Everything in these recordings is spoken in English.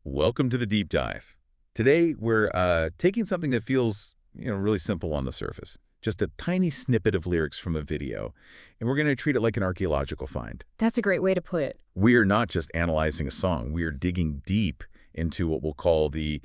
Welcome to the deep dive. Today, we're taking something that feels, really simple on the surface, just a tiny snippet of lyrics from a video, and we're going to treat it like an archaeological find. That's a great way to put it. We are not just analyzing a song; we are digging deep into what we'll call the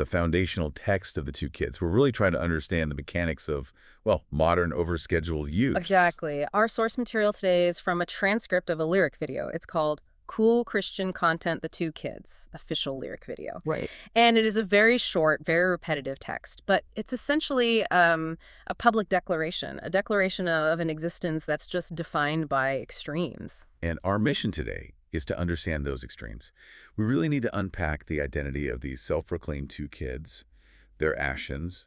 foundational text of the two kids. We're really trying to understand the mechanics of, well, modern overscheduled youths. Exactly. Our source material today is from a transcript of a lyric video. It's called Cool Christian Content, The Two Kids, official lyric video. Right. And it is a very short, very repetitive text, but it's essentially a public declaration, a declaration of an existence that's just defined by extremes. And our mission today is to understand those extremes. We really need to unpack the identity of these self-proclaimed two kids, their actions,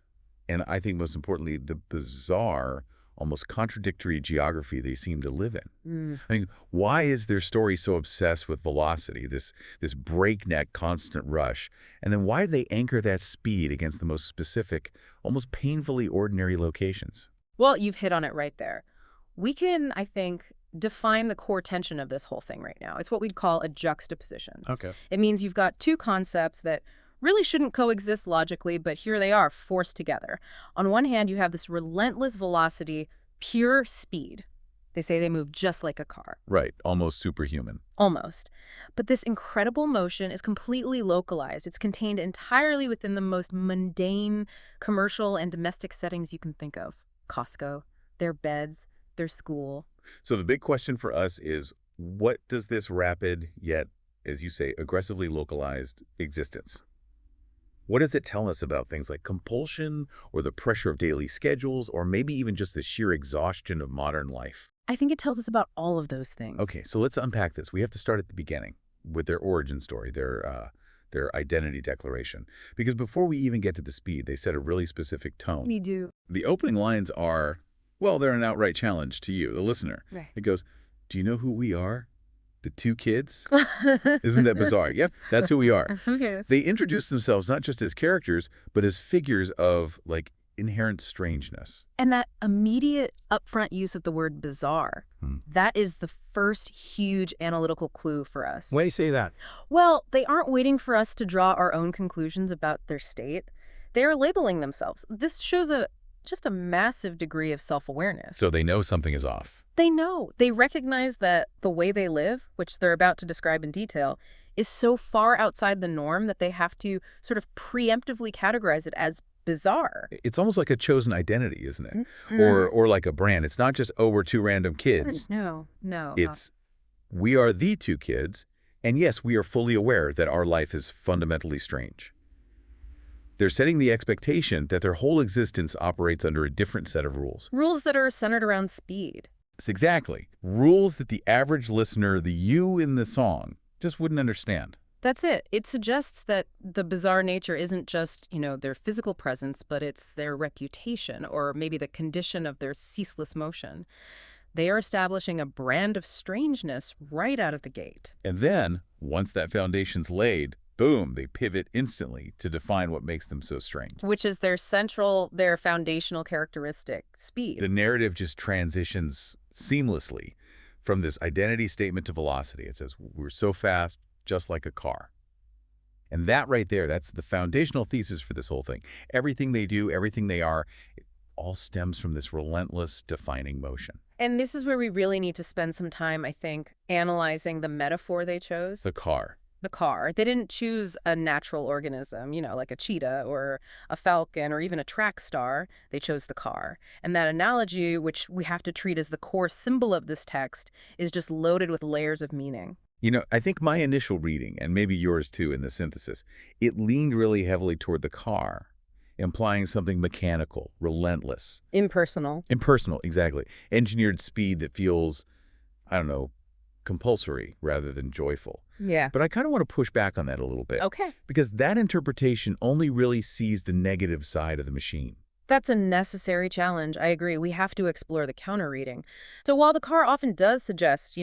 and I think most importantly, the bizarre, almost contradictory geography they seem to live in. I mean, why is their story so obsessed with velocity, this breakneck constant rush? And then why do they anchor that speed against the most specific, almost painfully ordinary locations? Well, you've hit on it right there. We can, I think, define the core tension of this whole thing right now. It's what we'd call a juxtaposition. Okay. It means you've got two concepts that really shouldn't coexist logically, but here they are, forced together. On one hand, you have this relentless velocity, pure speed. They say they move just like a car. Right, almost superhuman. Almost. But this incredible motion is completely localized. It's contained entirely within the most mundane commercial and domestic settings you can think of. Costco, their beds, their school. So the big question for us is, what does this rapid, yet, as you say, aggressively localized existence, what does it tell us about things like compulsion or the pressure of daily schedules or maybe even just the sheer exhaustion of modern life? I think it tells us about all of those things. Okay, so let's unpack this. We have to start at the beginning with their origin story, their identity declaration. Because before we even get to the speed, they set a really specific tone. We do. The opening lines are, well, they're an outright challenge to you, the listener. Right. It goes, do you know who we are? The two kids? Isn't that bizarre? Yep, that's who we are. Okay. They introduce themselves not just as characters, but as figures of, like, inherent strangeness. And that immediate upfront use of the word bizarre, that is the first huge analytical clue for us. Why do you say that? Well, they aren't waiting for us to draw our own conclusions about their state. They are labeling themselves. This shows just a massive degree of self-awareness. So they know something is off. They know. They recognize that the way they live, which they're about to describe in detail, is so far outside the norm that they have to sort of preemptively categorize it as bizarre. It's almost like a chosen identity, isn't it? Or like a brand. It's not just, oh, we're two random kids. No. It's, we are the two kids, and yes, we are fully aware that our life is fundamentally strange. They're setting the expectation that their whole existence operates under a different set of rules. Rules that are centered around speed. It's exactly. Rules that the average listener, the you in the song, just wouldn't understand. That's it. It suggests that the bizarre nature isn't just, their physical presence, but it's their reputation or maybe the condition of their ceaseless motion. They are establishing a brand of strangeness right out of the gate. And then, once that foundation's laid, boom, they pivot instantly to define what makes them so strange. Which is their foundational characteristic, speed. The narrative just transitions seamlessly from this identity statement to velocity. It says, we're so fast, just like a car. And that right there, that's the foundational thesis for this whole thing. Everything they do, everything they are, it all stems from this relentless defining motion. And this is where we really need to spend some time, I think, analyzing the metaphor they chose. The car. The car. They didn't choose a natural organism, like a cheetah or a falcon or even a track star. They chose the car. And that analogy, which we have to treat as the core symbol of this text, is just loaded with layers of meaning. I think my initial reading, and maybe yours too in the synthesis, it leaned really heavily toward the car, implying something mechanical, relentless. Impersonal. Impersonal, exactly. Engineered speed that feels, I don't know, compulsory rather than joyful. Yeah. But I kind of want to push back on that a little bit. Okay. Because that interpretation only really sees the negative side of the machine. That's a necessary challenge. I agree. We have to explore the counter-reading. So while the car often does suggest,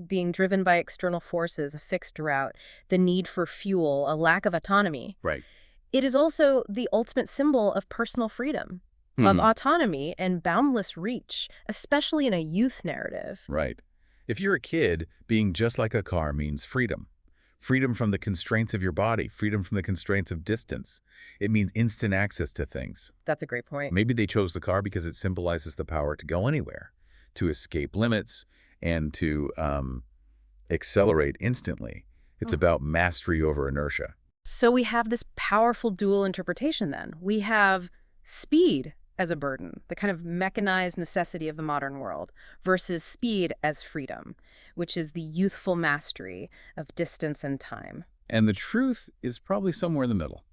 being driven by external forces, a fixed route, the need for fuel, a lack of autonomy. Right. It is also the ultimate symbol of personal freedom, of autonomy and boundless reach, especially in a youth narrative. Right. If you're a kid, being just like a car means freedom. Freedom from the constraints of your body, freedom from the constraints of distance. It means instant access to things. That's a great point. Maybe they chose the car because it symbolizes the power to go anywhere, to escape limits, and to accelerate instantly. It's about mastery over inertia. So we have this powerful dual interpretation then. We have speed as a burden, the kind of mechanized necessity of the modern world, versus speed as freedom, which is the youthful mastery of distance and time. And the truth is probably somewhere in the middle.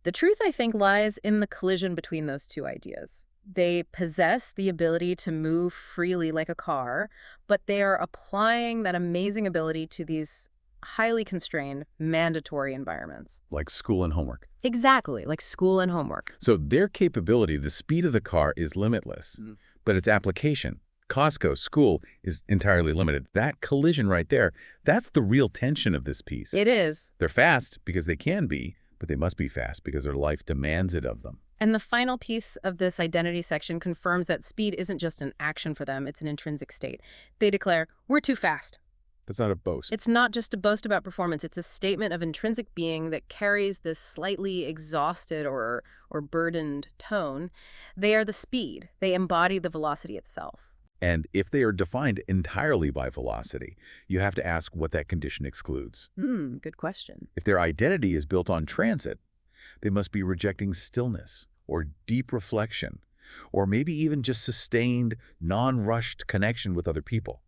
The truth, I think, lies in the collision between those two ideas. They possess the ability to move freely like a car, but they are applying that amazing ability to these highly constrained, mandatory environments. Like school and homework. Exactly, like school and homework. So their capability, the speed of the car is limitless, but its application, Costco, school, is entirely limited. That collision right there, that's the real tension of this piece. It is. They're fast because they can be, but they must be fast because their life demands it of them. And the final piece of this identity section confirms that speed isn't just an action for them, it's an intrinsic state. They declare, we're too fast. That's not a boast. It's not just a boast about performance, it's a statement of intrinsic being that carries this slightly exhausted or burdened tone. They are the speed. They embody the velocity itself. And if they are defined entirely by velocity, you have to ask what that condition excludes. Good question. If their identity is built on transit, they must be rejecting stillness or deep reflection, or maybe even just sustained, non-rushed connection with other people.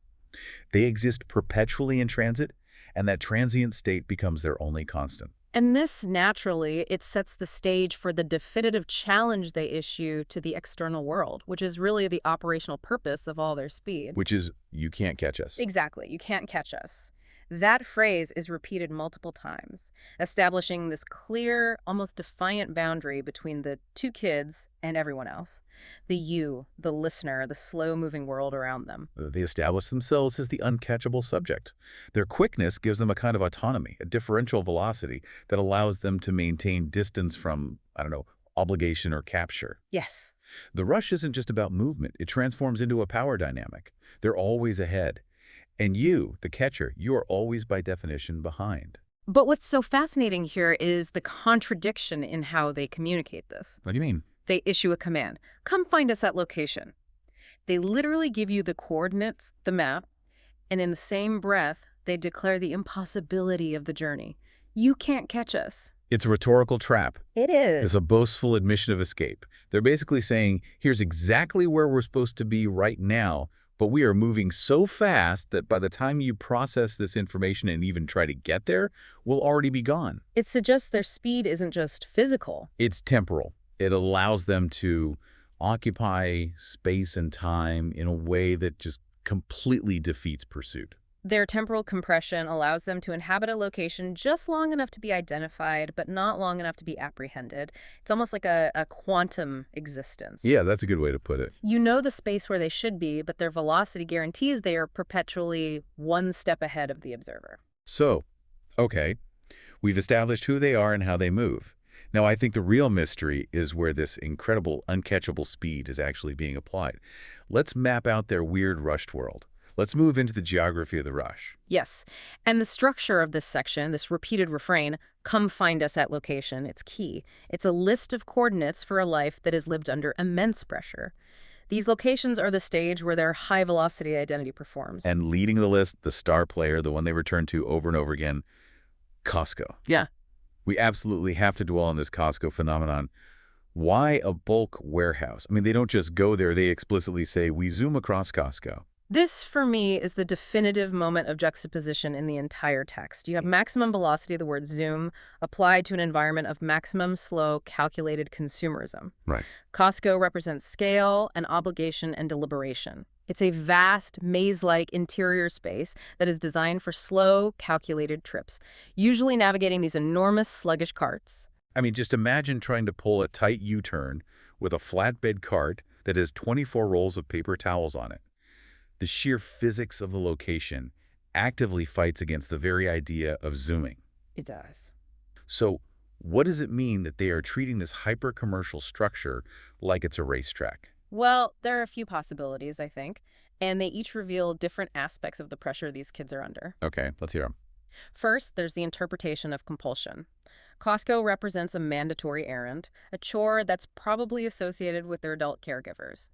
They exist perpetually in transit, and that transient state becomes their only constant. And this, naturally, it sets the stage for the definitive challenge they issue to the external world, which is really the operational purpose of all their speed. Which is, you can't catch us. Exactly. You can't catch us. That phrase is repeated multiple times, establishing this clear, almost defiant boundary between the two kids and everyone else. The you, the listener, the slow-moving world around them. They establish themselves as the uncatchable subject. Their quickness gives them a kind of autonomy, a differential velocity that allows them to maintain distance from, obligation or capture. Yes. The rush isn't just about movement. It transforms into a power dynamic. They're always ahead. And you, the catcher, you are always by definition behind. But what's so fascinating here is the contradiction in how they communicate this. What do you mean? They issue a command, come find us at location. They literally give you the coordinates, the map, and in the same breath, they declare the impossibility of the journey. You can't catch us. It's a rhetorical trap. It is. It's a boastful admission of escape. They're basically saying, here's exactly where we're supposed to be right now, but we are moving so fast that by the time you process this information and even try to get there, we'll already be gone. It suggests their speed isn't just physical. It's temporal. It allows them to occupy space and time in a way that just completely defeats pursuit. Their temporal compression allows them to inhabit a location just long enough to be identified, but not long enough to be apprehended. It's almost like a quantum existence. Yeah, that's a good way to put it. You know the space where they should be, but their velocity guarantees they are perpetually one step ahead of the observer. So, okay, we've established who they are and how they move. Now, I think the real mystery is where this incredible, uncatchable speed is actually being applied. Let's map out their weird rushed world. Let's move into the geography of the rush. Yes, and the structure of this section, this repeated refrain, come find us at location, it's key. It's a list of coordinates for a life that is lived under immense pressure. These locations are the stage where their high-velocity identity performs. And leading the list, the star player, the one they return to over and over again, Costco. Yeah. We absolutely have to dwell on this Costco phenomenon. Why a bulk warehouse? I mean, they don't just go there. They explicitly say, we zoom across Costco. This, for me, is the definitive moment of juxtaposition in the entire text. You have maximum velocity, the word zoom, applied to an environment of maximum slow, calculated consumerism. Right. Costco represents scale and obligation and deliberation. It's a vast, maze-like interior space that is designed for slow, calculated trips, usually navigating these enormous, sluggish carts. I mean, just imagine trying to pull a tight U-turn with a flatbed cart that has 24 rolls of paper towels on it. The sheer physics of the location actively fights against the very idea of zooming. It does. So what does it mean that they are treating this hyper-commercial structure like it's a racetrack? Well, there are a few possibilities, I think, and they each reveal different aspects of the pressure these kids are under. Okay, let's hear them. First, there's the interpretation of compulsion. Costco represents a mandatory errand, a chore that's probably associated with their adult caregivers.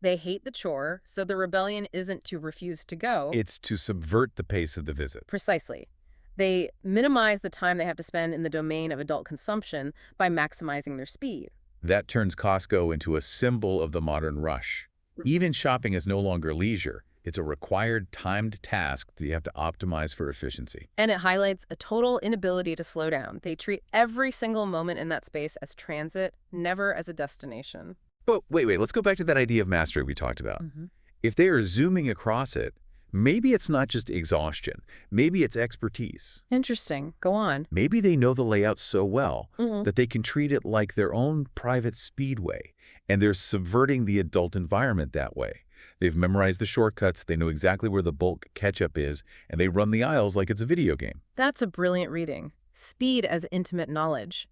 They hate the chore, so the rebellion isn't to refuse to go. It's to subvert the pace of the visit. Precisely. They minimize the time they have to spend in the domain of adult consumption by maximizing their speed. That turns Costco into a symbol of the modern rush. Even shopping is no longer leisure. It's a required timed task that you have to optimize for efficiency. And it highlights a total inability to slow down. They treat every single moment in that space as transit, never as a destination. But wait, let's go back to that idea of mastery we talked about. Mhm. If they are zooming across it, maybe it's not just exhaustion. Maybe it's expertise. Interesting. Go on. Maybe they know the layout so well Mhm. that they can treat it like their own private speedway, and they're subverting the adult environment that way. They've memorized the shortcuts, they know exactly where the bulk ketchup is, and they run the aisles like it's a video game. That's a brilliant reading. Speed as intimate knowledge.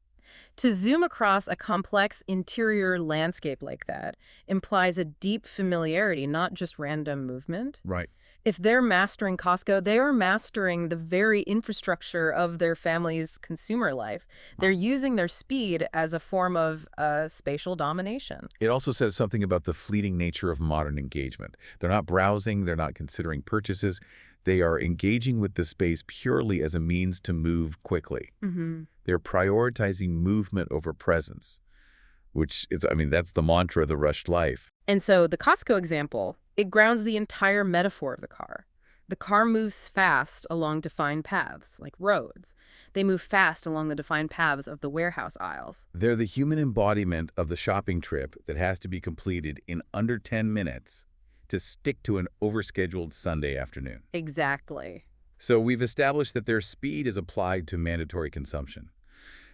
To zoom across a complex interior landscape like that implies a deep familiarity, not just random movement. Right. If they're mastering Costco, they are mastering the very infrastructure of their family's consumer life. They're using their speed as a form of spatial domination. It also says something about the fleeting nature of modern engagement. They're not browsing, they're not considering purchases. They are engaging with the space purely as a means to move quickly. They're prioritizing movement over presence, which is, that's the mantra of the rushed life. And so the Costco example, it grounds the entire metaphor of the car. The car moves fast along defined paths, like roads. They move fast along the defined paths of the warehouse aisles. They're the human embodiment of the shopping trip that has to be completed in under 10 minutes to stick to an overscheduled Sunday afternoon. Exactly. So we've established that their speed is applied to mandatory consumption.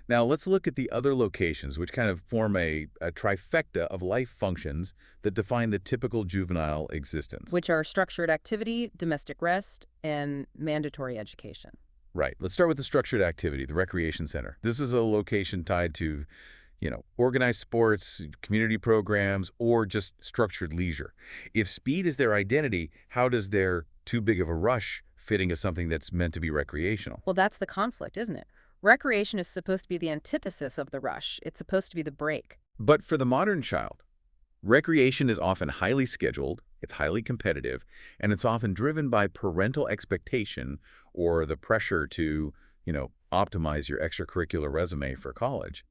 Now let's look at the other locations, which kind of form a trifecta of life functions that define the typical juvenile existence. Which are structured activity, domestic rest, and mandatory education. Right. Let's start with the structured activity, the recreation center. This is a location tied to, organized sports, community programs, or just structured leisure. If speed is their identity, how does their too big of a rush fit into something that's meant to be recreational? Well, that's the conflict, isn't it? Recreation is supposed to be the antithesis of the rush. It's supposed to be the break. But for the modern child, recreation is often highly scheduled, it's highly competitive, and it's often driven by parental expectation or the pressure to, optimize your extracurricular resume for college.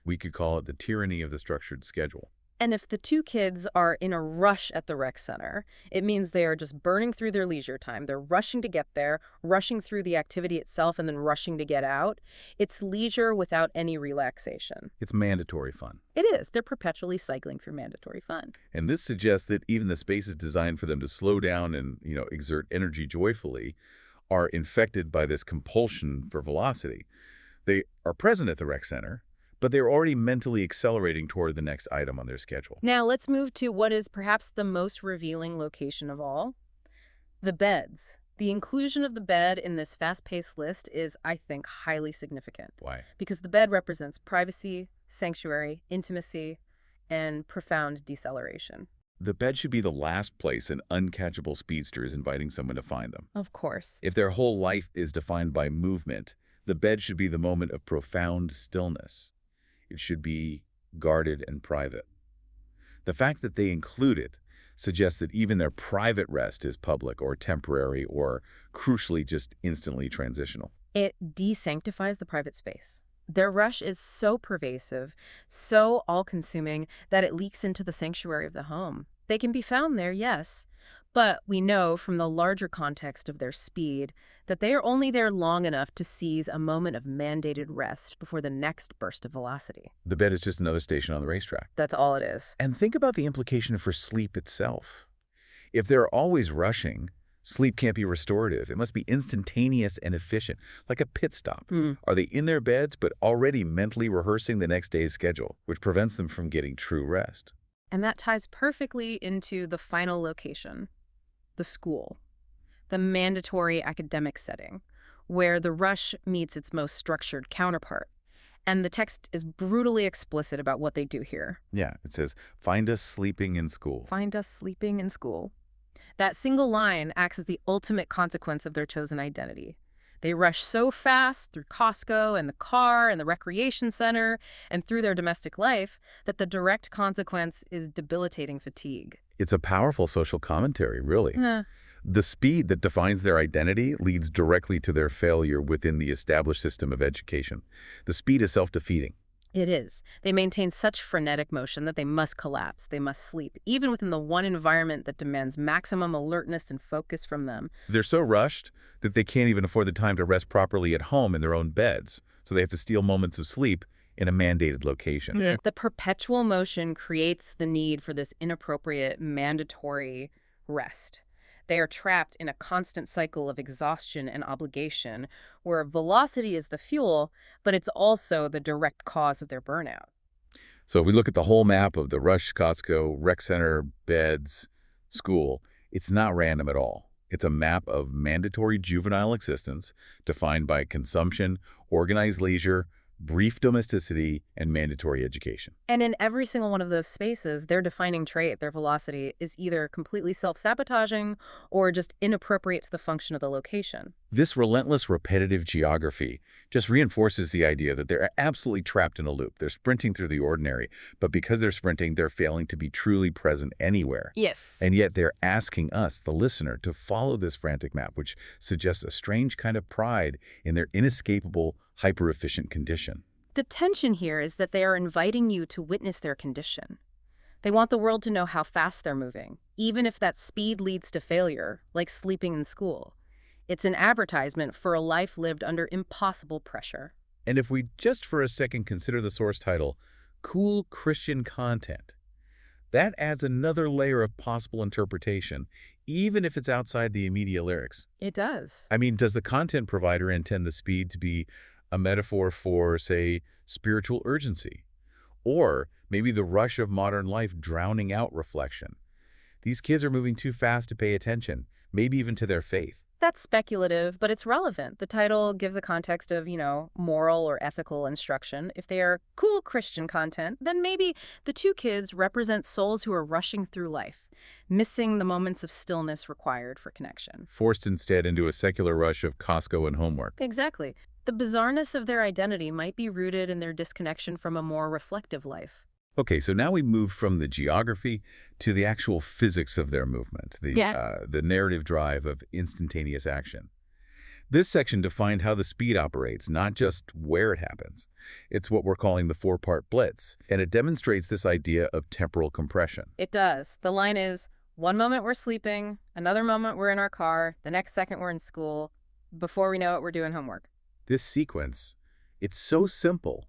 We could call it the tyranny of the structured schedule. And if the two kids are in a rush at the rec center, it means they are just burning through their leisure time. They're rushing to get there, rushing through the activity itself, and then rushing to get out. It's leisure without any relaxation. It's mandatory fun. It is. They're perpetually cycling through mandatory fun. And this suggests that even the spaces designed for them to slow down and, exert energy joyfully are infected by this compulsion for velocity. They are present at the rec center, but they're already mentally accelerating toward the next item on their schedule. Now let's move to what is perhaps the most revealing location of all, the beds. The inclusion of the bed in this fast-paced list is, I think, highly significant. Why? Because the bed represents privacy, sanctuary, intimacy, and profound deceleration. The bed should be the last place an uncatchable speedster is inviting someone to find them. Of course. If their whole life is defined by movement, the bed should be the moment of profound stillness. It should be guarded and private. The fact that they include it suggests that even their private rest is public or temporary or, crucially, just instantly transitional. It desanctifies the private space. Their rush is so pervasive, so all-consuming, that it leaks into the sanctuary of the home. They can be found there, yes, but we know from the larger context of their speed that they are only there long enough to seize a moment of mandated rest before the next burst of velocity. The bed is just another station on the racetrack. That's all it is. And think about the implication for sleep itself. If they're always rushing, sleep can't be restorative. It must be instantaneous and efficient, like a pit stop. Are they in their beds but already mentally rehearsing the next day's schedule, which prevents them from getting true rest? And that ties perfectly into the final location, the school, the mandatory academic setting, where the rush meets its most structured counterpart. And the text is brutally explicit about what they do here. Yeah, it says, find us sleeping in school. Find us sleeping in school. That single line acts as the ultimate consequence of their chosen identity. They rush so fast through Costco and the car and the recreation center and through their domestic life that the direct consequence is debilitating fatigue. It's a powerful social commentary, really. Eh, The speed that defines their identity leads directly to their failure within the established system of education. The speed is self-defeating. it is. They maintain such frenetic motion that they must collapse. They must sleep, even within the one environment that demands maximum alertness and focus from them. They're so rushed that they can't even afford the time to rest properly at home in their own beds, so they have to steal moments of sleep in a mandated location. Yeah. The perpetual motion creates the need for this inappropriate, mandatory rest. They are trapped in a constant cycle of exhaustion and obligation, where velocity is the fuel, but it's also the direct cause of their burnout. So if we look at the whole map of the Rush, Costco, rec center, beds, school, it's not random at all. It's a map of mandatory juvenile existence defined by consumption, organized leisure, brief domesticity, and mandatory education. And in every single one of those spaces, their defining trait, their velocity, is either completely self-sabotaging or just inappropriate to the function of the location. This relentless, repetitive geography just reinforces the idea that they're absolutely trapped in a loop. They're sprinting through the ordinary, but because they're sprinting, they're failing to be truly present anywhere. Yes. And yet they're asking us, the listener, to follow this frantic map, which suggests a strange kind of pride in their inescapable, hyper-efficient condition. The tension here is that they are inviting you to witness their condition. They want the world to know how fast they're moving, even if that speed leads to failure, like sleeping in school. It's an advertisement for a life lived under impossible pressure. And if we just for a second consider the source title, Cool Christian Content, that adds another layer of possible interpretation, even if it's outside the immediate lyrics. It does. I mean, does the content provider intend the speed to be a metaphor for, say, spiritual urgency? Or maybe the rush of modern life drowning out reflection? These kids are moving too fast to pay attention, maybe even to their faith. That's speculative, but it's relevant. The title gives a context of, moral or ethical instruction. If they are cool Christian content, then maybe the two kids represent souls who are rushing through life, missing the moments of stillness required for connection. Forced instead into a secular rush of Costco and homework. Exactly. The bizarreness of their identity might be rooted in their disconnection from a more reflective life. Okay, so now we move from the geography to the actual physics of their movement, the narrative drive of instantaneous action. This section defined how the speed operates, not just where it happens. It's what we're calling the four-part blitz, and it demonstrates this idea of temporal compression. It does. The line is, one moment we're sleeping, another moment we're in our car, the next second we're in school. Before we know it, we're doing homework. This sequence, it's so simple,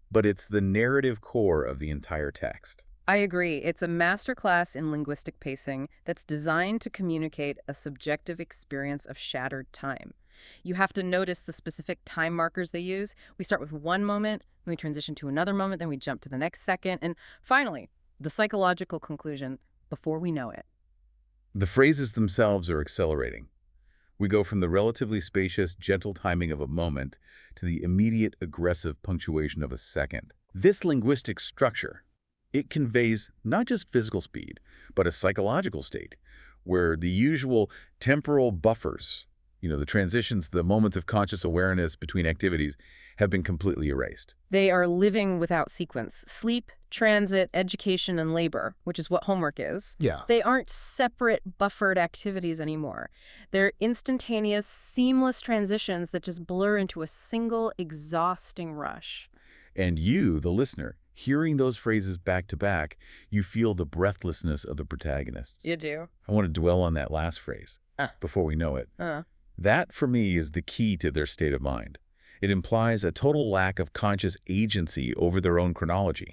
but it's the narrative core of the entire text. I agree. It's a masterclass in linguistic pacing that's designed to communicate a subjective experience of shattered time. You have to notice the specific time markers they use. We start with one moment, then we transition to another moment, then we jump to the next second, and finally, the psychological conclusion, before we know it. The phrases themselves are accelerating. We go from the relatively spacious, gentle timing of a moment to the immediate, aggressive punctuation of a second. This linguistic structure, it conveys not just physical speed, but a psychological state, where the usual temporal buffers, the transitions, the moments of conscious awareness between activities, have been completely erased. They are living without sequence. Sleep, transit, education, and labor, which is what homework is. Yeah. They aren't separate, buffered activities anymore. They're instantaneous, seamless transitions that just blur into a single, exhausting rush. And you, the listener, hearing those phrases back to back, you feel the breathlessness of the protagonists. You do? I want to dwell on that last phrase, before we know it. That, for me, is the key to their state of mind. It implies a total lack of conscious agency over their own chronology.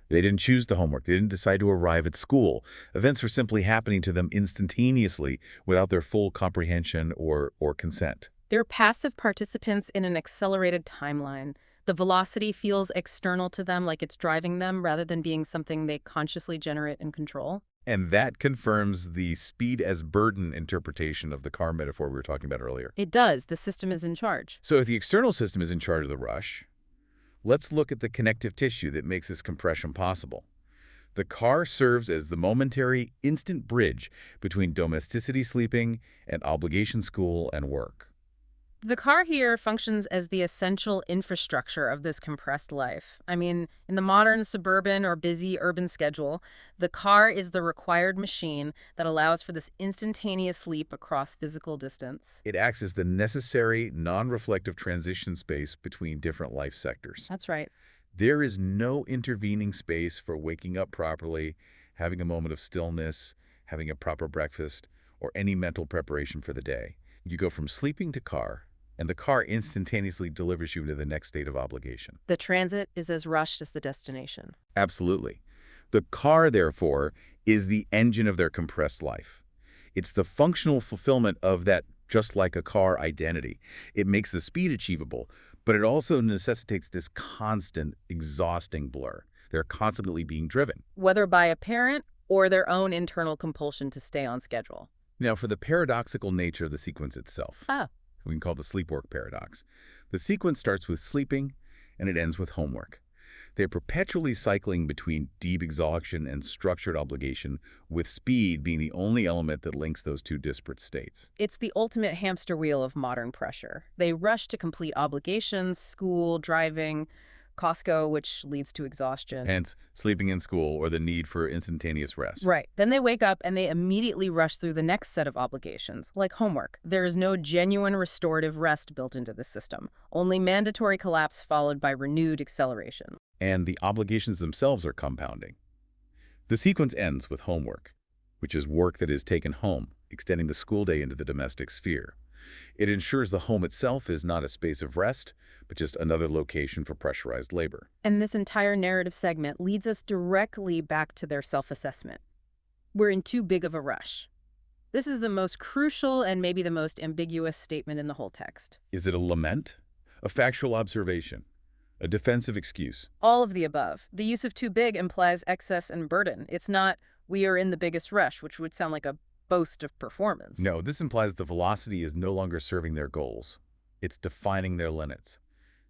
They didn't choose the homework. They didn't decide to arrive at school. Events were simply happening to them instantaneously without their full comprehension or consent. They're passive participants in an accelerated timeline. The velocity feels external to them, like it's driving them, rather than being something they consciously generate and control. And that confirms the speed as burden interpretation of the car metaphor we were talking about earlier. It does. The system is in charge. So if the external system is in charge of the rush, let's look at the connective tissue that makes this compression possible. The car serves as the momentary, instant bridge between domesticity sleeping and obligation school and work. The car here functions as the essential infrastructure of this compressed life. I mean, in the modern suburban or busy urban schedule, the car is the required machine that allows for this instantaneous leap across physical distance. It acts as the necessary, non-reflective transition space between different life sectors. That's right. There is no intervening space for waking up properly, having a moment of stillness, having a proper breakfast, or any mental preparation for the day. You go from sleeping to car, and the car instantaneously delivers you to the next state of obligation. The transit is as rushed as the destination. Absolutely. The car, therefore, is the engine of their compressed life. It's the functional fulfillment of that just like a car identity. It makes the speed achievable, but it also necessitates this constant, exhausting blur. They're constantly being driven. Whether by a parent or their own internal compulsion to stay on schedule. Now, for the paradoxical nature of the sequence itself, Ah, we can call the sleep-work paradox. The sequence starts with sleeping, and it ends with homework. They're perpetually cycling between deep exhaustion and structured obligation, with speed being the only element that links those two disparate states. it's the ultimate hamster wheel of modern pressure. They rush to complete obligations, school, driving, Costco, which leads to exhaustion. Hence, sleeping in school or the need for instantaneous rest. Right. Then they wake up and they immediately rush through the next set of obligations, like homework. There is no genuine restorative rest built into the system, only mandatory collapse followed by renewed acceleration. And the obligations themselves are compounding. The sequence ends with homework, which is work that is taken home, extending the school day into the domestic sphere. It ensures the home itself is not a space of rest, but just another location for pressurized labor. And this entire narrative segment leads us directly back to their self-assessment. We're in too big of a rush. This is the most crucial and maybe the most ambiguous statement in the whole text. Is it a lament? A factual observation? A defensive excuse? All of the above. The use of too big implies excess and burden. It's not, we are in the biggest rush, which would sound like a boast of performance. No, this implies the velocity is no longer serving their goals. It's defining their limits.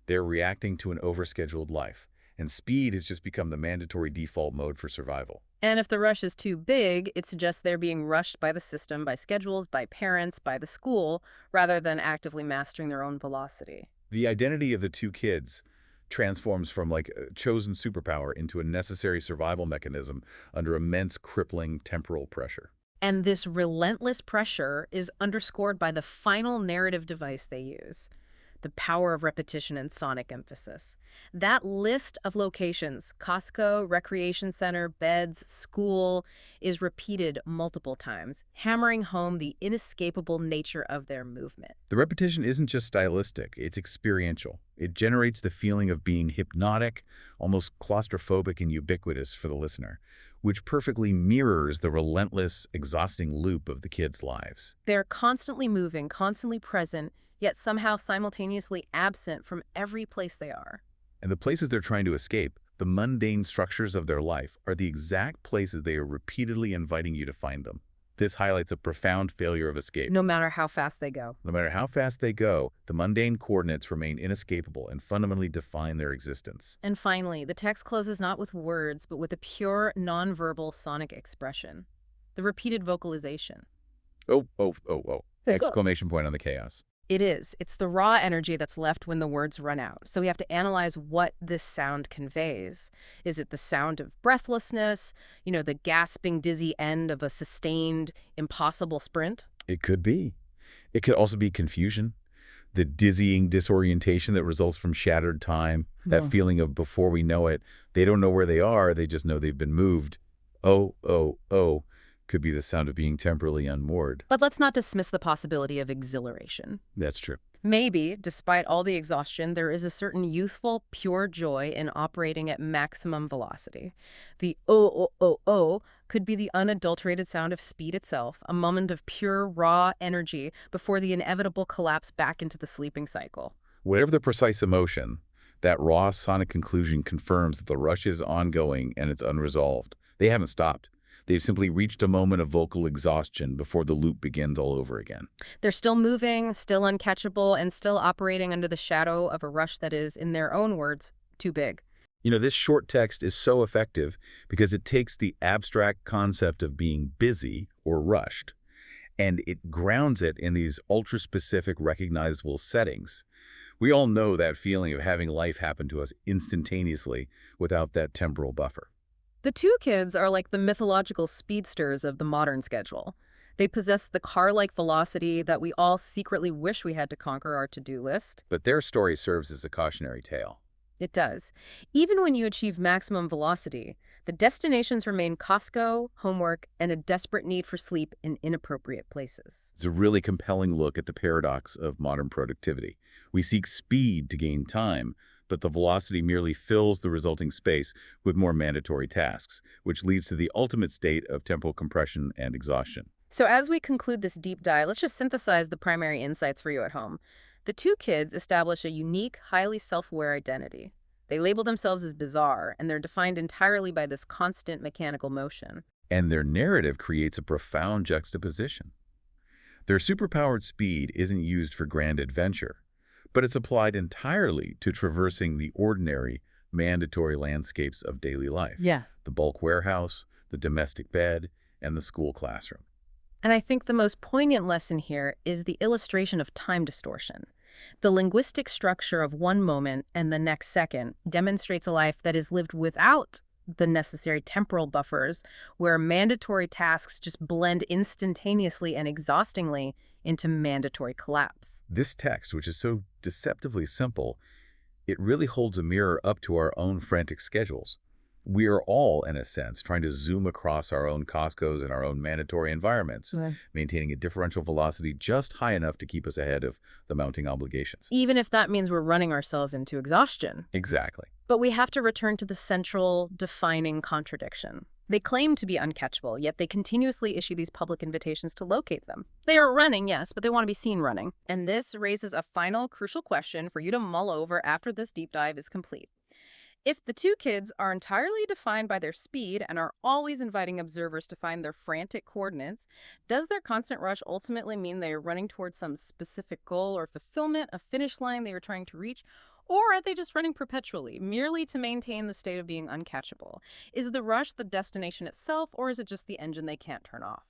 They're reacting to an overscheduled life, and speed has just become the mandatory default mode for survival. And if the rush is too big, it suggests they're being rushed by the system, by schedules, by parents, by the school, rather than actively mastering their own velocity. The identity of the two kids transforms from like a chosen superpower into a necessary survival mechanism under immense crippling temporal pressure. And this relentless pressure is underscored by the final narrative device they use, the power of repetition and sonic emphasis. That list of locations, Costco, recreation center, beds, school, is repeated multiple times, hammering home the inescapable nature of their movement. The repetition isn't just stylistic, it's experiential. It generates the feeling of being hypnotic, almost claustrophobic and ubiquitous for the listener, which perfectly mirrors the relentless, exhausting loop of the kids' lives. They're constantly moving, constantly present, yet somehow simultaneously absent from every place they are. And the places they're trying to escape, the mundane structures of their life, are the exact places they are repeatedly inviting you to find them. This highlights a profound failure of escape. No matter how fast they go. No matter how fast they go, the mundane coordinates remain inescapable and fundamentally define their existence. And finally, the text closes not with words, but with a pure, nonverbal sonic expression. The repeated vocalization. Oh, oh, oh, oh. Exclamation point on the chaos. It is. It's the raw energy that's left when the words run out. So we have to analyze what this sound conveys. Is it the sound of breathlessness? The gasping, dizzy end of a sustained, impossible sprint? It could be. It could also be confusion, the dizzying disorientation that results from shattered time, that feeling of before we know it, they don't know where they are, they just know they've been moved. Oh, oh, oh, could be the sound of being temporarily unmoored. But let's not dismiss the possibility of exhilaration. That's true. Maybe, despite all the exhaustion, there is a certain youthful, pure joy in operating at maximum velocity. The oh, oh, oh, oh could be the unadulterated sound of speed itself, a moment of pure, raw energy before the inevitable collapse back into the sleeping cycle. Whatever the precise emotion, that raw sonic conclusion confirms that the rush is ongoing and it's unresolved. They haven't stopped. They've simply reached a moment of vocal exhaustion before the loop begins all over again. They're still moving, still uncatchable, and still operating under the shadow of a rush that is, in their own words, too big. This short text is so effective because it takes the abstract concept of being busy or rushed and it grounds it in these ultra-specific, recognizable settings. We all know that feeling of having life happen to us instantaneously without that temporal buffer. The two kids are like the mythological speedsters of the modern schedule. They possess the car-like velocity that we all secretly wish we had to conquer our to-do list. But their story serves as a cautionary tale. It does. Even when you achieve maximum velocity, the destinations remain Costco, homework, and a desperate need for sleep in inappropriate places. It's a really compelling look at the paradox of modern productivity. We seek speed to gain time, but the velocity merely fills the resulting space with more mandatory tasks, which leads to the ultimate state of temporal compression and exhaustion. So as we conclude this deep dive, let's just synthesize the primary insights for you at home. The two kids establish a unique, highly self-aware identity. They label themselves as bizarre, and they're defined entirely by this constant mechanical motion. And their narrative creates a profound juxtaposition. Their superpowered speed isn't used for grand adventure, but it's applied entirely to traversing the ordinary, mandatory landscapes of daily life. Yeah. The bulk warehouse, the domestic bed, and the school classroom. And I think the most poignant lesson here is the illustration of time distortion. The linguistic structure of one moment and the next second demonstrates a life that is lived without the necessary temporal buffers, where mandatory tasks just blend instantaneously and exhaustingly into mandatory collapse. This text, which is so deceptively simple, it really holds a mirror up to our own frantic schedules. We are all, in a sense, trying to zoom across our own Costcos and our own mandatory environments, Right. maintaining a differential velocity just high enough to keep us ahead of the mounting obligations. Even if that means we're running ourselves into exhaustion. Exactly. But we have to return to the central defining contradiction. They claim to be uncatchable, yet they continuously issue these public invitations to locate them. They are running, yes, but they want to be seen running. And this raises a final crucial question for you to mull over after this deep dive is complete. If the two kids are entirely defined by their speed and are always inviting observers to find their frantic coordinates, does their constant rush ultimately mean they are running towards some specific goal or fulfillment, a finish line they are trying to reach? Or are they just running perpetually, merely to maintain the state of being uncatchable? Is the rush the destination itself, or is it just the engine they can't turn off?